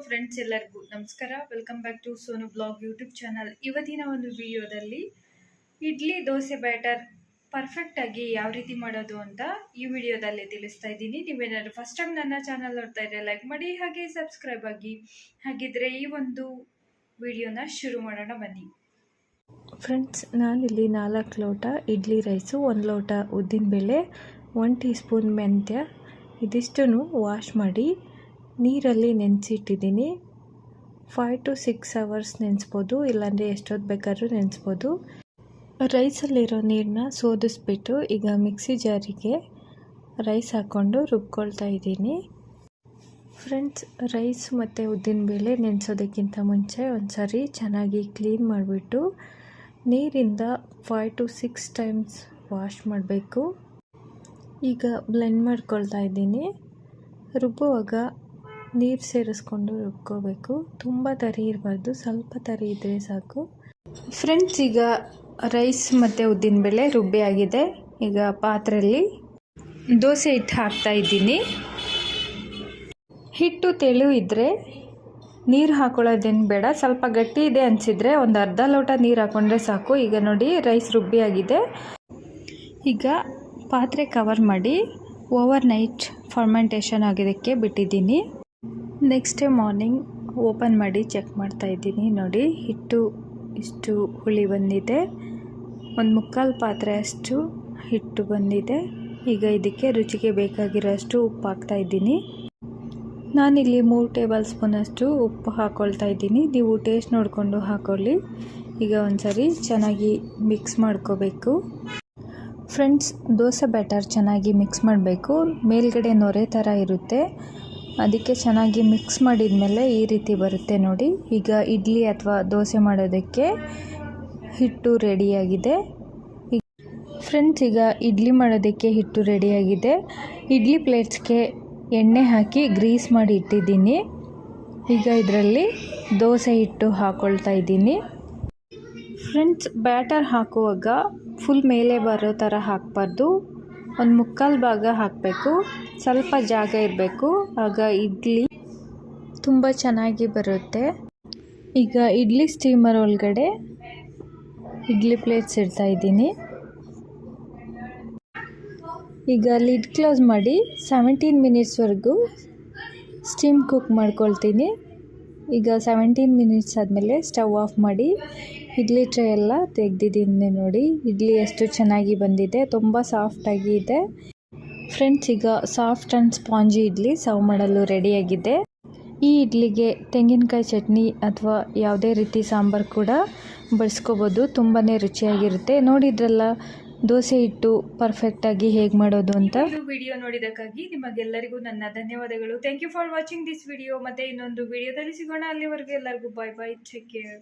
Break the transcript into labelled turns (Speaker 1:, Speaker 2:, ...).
Speaker 1: Friends, ಎಲ್ಲರಿಗೂ ನಮಸ್ಕಾರ. Welcome back to Sonu blog YouTube channel. ಇವತ್ತಿನ ಒಂದು ವಿಡಿಯೋದಲ್ಲಿ ಇಡ್ಲಿ ದೋಸೆ ಬ್ಯಾಟರ್ ಪರ್ಫೆಕ್ಟ್ ಆಗಿ ಯಾವ ರೀತಿ ಮಾಡೋದು ಅಂತ ಈ ವಿಡಿಯೋದಲ್ಲಿ ತಿಳಿಸ್ತಾ ಇದ್ದೀನಿ. ನೀವೇನಾದ್ರು ಫಸ್ಟ್ ಟೈಮ್ ನನ್ನ ಚಾನಲ್ ನೋಡ್ತಾ ಇದ್ರೆ ಲೈಕ್ ಮಾಡಿ, ಹಾಗೆ ಸಬ್ಸ್ಕ್ರೈಬ್ ಆಗಿ. ಹಾಗಿದ್ರೆ ಈ ಒಂದು ವಿಡಿಯೋನ ಶುರು ಮಾಡೋಣ ಬನ್ನಿ.
Speaker 2: ಫ್ರೆಂಡ್ಸ್, ನಾನಿಲ್ಲಿ 4 ಲೋಟ ಇಡ್ಲಿ ರೈಸು, 1 ಲೋಟ ಉದ್ದಿನಬೇಳೆ, 1 ಟೀ ಸ್ಪೂನ್ ಮೆಂತ್ಯ ಇದಿಷ್ಟನ್ನು ವಾಶ್ ಮಾಡಿ ನೀರಲ್ಲಿ ನೆನೆಸಿಟ್ಟಿದ್ದೀನಿ. 5 to 6 ಅವರ್ಸ್ ನೆನೆಸ್ಬೋದು, ಇಲ್ಲಾಂದರೆ ಎಷ್ಟೊತ್ತು ಬೇಕಾದ್ರೂ ನೆನೆಸ್ಬೋದು. ರೈಸಲ್ಲಿರೋ ನೀರನ್ನ ಸೋದಿಸ್ಬಿಟ್ಟು ಈಗ ಮಿಕ್ಸಿ ಜಾರಿಗೆ ರೈಸ್ ಹಾಕ್ಕೊಂಡು ರುಬ್ಕೊಳ್ತಾ ಇದ್ದೀನಿ. ಫ್ರೆಂಡ್ಸ್, ರೈಸ್ ಮತ್ತು ಉದ್ದಿನಬೇಳೆ ನೆನೆಸೋದಕ್ಕಿಂತ ಮುಂಚೆ ಒಂದು ಸಾರಿ ಚೆನ್ನಾಗಿ ಕ್ಲೀನ್ ಮಾಡಿಬಿಟ್ಟು ನೀರಿಂದ 5 to 6 ಟೈಮ್ಸ್ ವಾಶ್ ಮಾಡಬೇಕು. ಈಗ ಬ್ಲೆಂಡ್ ಮಾಡ್ಕೊಳ್ತಾ ಇದ್ದೀನಿ. ರುಬ್ಬುವಾಗ ನೀರು ಸೇರಿಸ್ಕೊಂಡು ರುಬ್ಕೋಬೇಕು. ತುಂಬ ತರಿ ಇರಬಾರ್ದು, ಸ್ವಲ್ಪ ತರಿ ಇದ್ದರೆ ಸಾಕು. ಫ್ರೆಂಡ್ಸ್, ಈಗ ರೈಸ್ ಮತ್ತು ಉದ್ದಿನಬೇಳೆ ರುಬ್ಬಿ ಆಗಿದೆ. ಈಗ ಪಾತ್ರೆಯಲ್ಲಿ ದೋಸೆ ಹಿಟ್ಟು ಹಾಕ್ತಾ ಇದ್ದೀನಿ. ಹಿಟ್ಟು ತೆಳು ಇದ್ದರೆ ನೀರು ಹಾಕೊಳ್ಳೋದೇನು ಬೇಡ. ಸ್ವಲ್ಪ ಗಟ್ಟಿ ಇದೆ ಅನಿಸಿದರೆ ಒಂದು ಅರ್ಧ ಲೋಟ ನೀರು ಹಾಕ್ಕೊಂಡ್ರೆ ಸಾಕು. ಈಗ ನೋಡಿ, ರೈಸ್ ರುಬ್ಬಿ ಆಗಿದೆ. ಈಗ ಪಾತ್ರೆ ಕವರ್ ಮಾಡಿ ಓವರ್ ನೈಟ್ ಫರ್ಮೆಂಟೇಷನ್ ಆಗೋದಕ್ಕೆ ಬಿಟ್ಟಿದ್ದೀನಿ. ನೆಕ್ಸ್ಟ್ ಡೇ ಮಾರ್ನಿಂಗ್ ಓಪನ್ ಮಾಡಿ ಚೆಕ್ ಮಾಡ್ತಾ ಇದ್ದೀನಿ. ನೋಡಿ, ಹಿಟ್ಟು ಇಷ್ಟು ಹುಳಿ ಬಂದಿದೆ. 1/4 ಪಾತ್ರೆ ಅಷ್ಟು ಹಿಟ್ಟು ಬಂದಿದೆ. ಈಗ ಇದಕ್ಕೆ ರುಚಿಗೆ ಬೇಕಾಗಿರೋಷ್ಟು ಉಪ್ಪು ಹಾಕ್ತಾ ಇದ್ದೀನಿ. ನಾನಿಲ್ಲಿ 3 ಟೇಬಲ್ ಸ್ಪೂನ್ ಅಷ್ಟು ಉಪ್ಪು ಹಾಕ್ಕೊಳ್ತಾ ಇದ್ದೀನಿ. ನೀವು ಟೇಸ್ಟ್ ನೋಡಿಕೊಂಡು ಹಾಕ್ಕೊಳ್ಳಿ. ಈಗ ಒಂದ್ಸರಿ ಚೆನ್ನಾಗಿ ಮಿಕ್ಸ್ ಮಾಡ್ಕೋಬೇಕು. ಫ್ರೆಂಡ್ಸ್, ದೋಸೆ ಬ್ಯಾಟರ್ ಚೆನ್ನಾಗಿ ಮಿಕ್ಸ್ ಮಾಡಬೇಕು. ಮೇಲ್ಗಡೆ ನೊರೆ ಥರ ಇರುತ್ತೆ, ಅದಕ್ಕೆ ಚೆನ್ನಾಗಿ ಮಿಕ್ಸ್ ಮಾಡಿದ ಮೇಲೆ ಈ ರೀತಿ ಬರುತ್ತೆ ನೋಡಿ. ಈಗ ಇಡ್ಲಿ ಅಥವಾ ದೋಸೆ ಮಾಡೋದಕ್ಕೆ ಹಿಟ್ಟು ರೆಡಿಯಾಗಿದೆ. ಫ್ರೆಂಡ್ಸ್, ಈಗ ಇಡ್ಲಿ ಮಾಡೋದಕ್ಕೆ ಹಿಟ್ಟು ರೆಡಿಯಾಗಿದೆ. ಇಡ್ಲಿ ಪ್ಲೇಟ್ಸ್ಗೆ ಎಣ್ಣೆ ಹಾಕಿ ಗ್ರೀಸ್ ಮಾಡಿ ಇಟ್ಟಿದ್ದೀನಿ. ಈಗ ಇದರಲ್ಲಿ ದೋಸೆ ಹಿಟ್ಟು ಹಾಕ್ಕೊಳ್ತಾ ಇದ್ದೀನಿ. ಫ್ರೆಂಡ್ಸ್, ಬ್ಯಾಟರ್ ಹಾಕುವಾಗ ಫುಲ್ ಮೇಲೆ ಬರೋ ಥರ ಹಾಕಬಾರ್ದು, 1/4 ಭಾಗ ಹಾಕಬೇಕು. ಸ್ವಲ್ಪ ಜಾಗ ಇರಬೇಕು, ಆಗ ಇಡ್ಲಿ ತುಂಬ ಚೆನ್ನಾಗಿ ಬರುತ್ತೆ. ಈಗ ಇಡ್ಲಿ ಸ್ಟೀಮರ್ ಒಳಗಡೆ ಇಡ್ಲಿ ಪ್ಲೇಟ್ಸ್ ಇಡ್ತಾ ಇದ್ದೀನಿ. ಈಗ ಲಿಡ್ ಕ್ಲೋಸ್ ಮಾಡಿ 17 ಮಿನಿಟ್ಸ್ವರೆಗೂ ಸ್ಟೀಮ್ ಕುಕ್ ಮಾಡ್ಕೊಳ್ತೀನಿ. ಈಗ 17 ಮಿನಿಟ್ಸ್ ಆದಮೇಲೆ ಸ್ಟವ್ ಆಫ್ ಮಾಡಿ ಇಡ್ಲಿ ಟ್ರೇ ಎಲ್ಲ ತೆಗೆದಿದ್ದೀನಿ. ನೋಡಿ, ಇಡ್ಲಿ ಎಷ್ಟು ಚೆನ್ನಾಗಿ ಬಂದಿದೆ, ತುಂಬ ಸಾಫ್ಟಾಗಿ ಇದೆ. ಫ್ರೆಂಡ್ಸ್, ಈಗ soft and spongy idli serve ಮಾಡಲು ರೆಡಿಯಾಗಿದೆ. ಈ ಇಡ್ಲಿಗೆ ತೆಂಗಿನಕಾಯಿ ಚಟ್ನಿ ಅಥವಾ ಯಾವುದೇ ರೀತಿ ಸಾಂಬಾರು ಕೂಡ ಬಳಸ್ಕೋಬೋದು. ತುಂಬಾ ರುಚಿಯಾಗಿರುತ್ತೆ. ನೋಡಿದ್ರಲ್ಲ ದೋಸೆ ಹಿಟ್ಟು ಪರ್ಫೆಕ್ಟಾಗಿ ಹೇಗೆ ಮಾಡೋದು ಅಂತ.
Speaker 1: ವಿಡಿಯೋ ನೋಡಿದ್ದಕ್ಕಾಗಿ ನಿಮಗೆಲ್ಲರಿಗೂ ನನ್ನ ಧನ್ಯವಾದಗಳು. Thank you for watching this video. ಮತ್ತೆ ಇನ್ನೊಂದು ವಿಡಿಯೋದಲ್ಲಿ ಸಿಗೋಣ. ಅಲ್ಲಿವರೆಗೂ ಎಲ್ಲರಿಗೂ ಬಾಯ್ ಬಾಯ್, ಟೇಕ್ ಕೇರ್.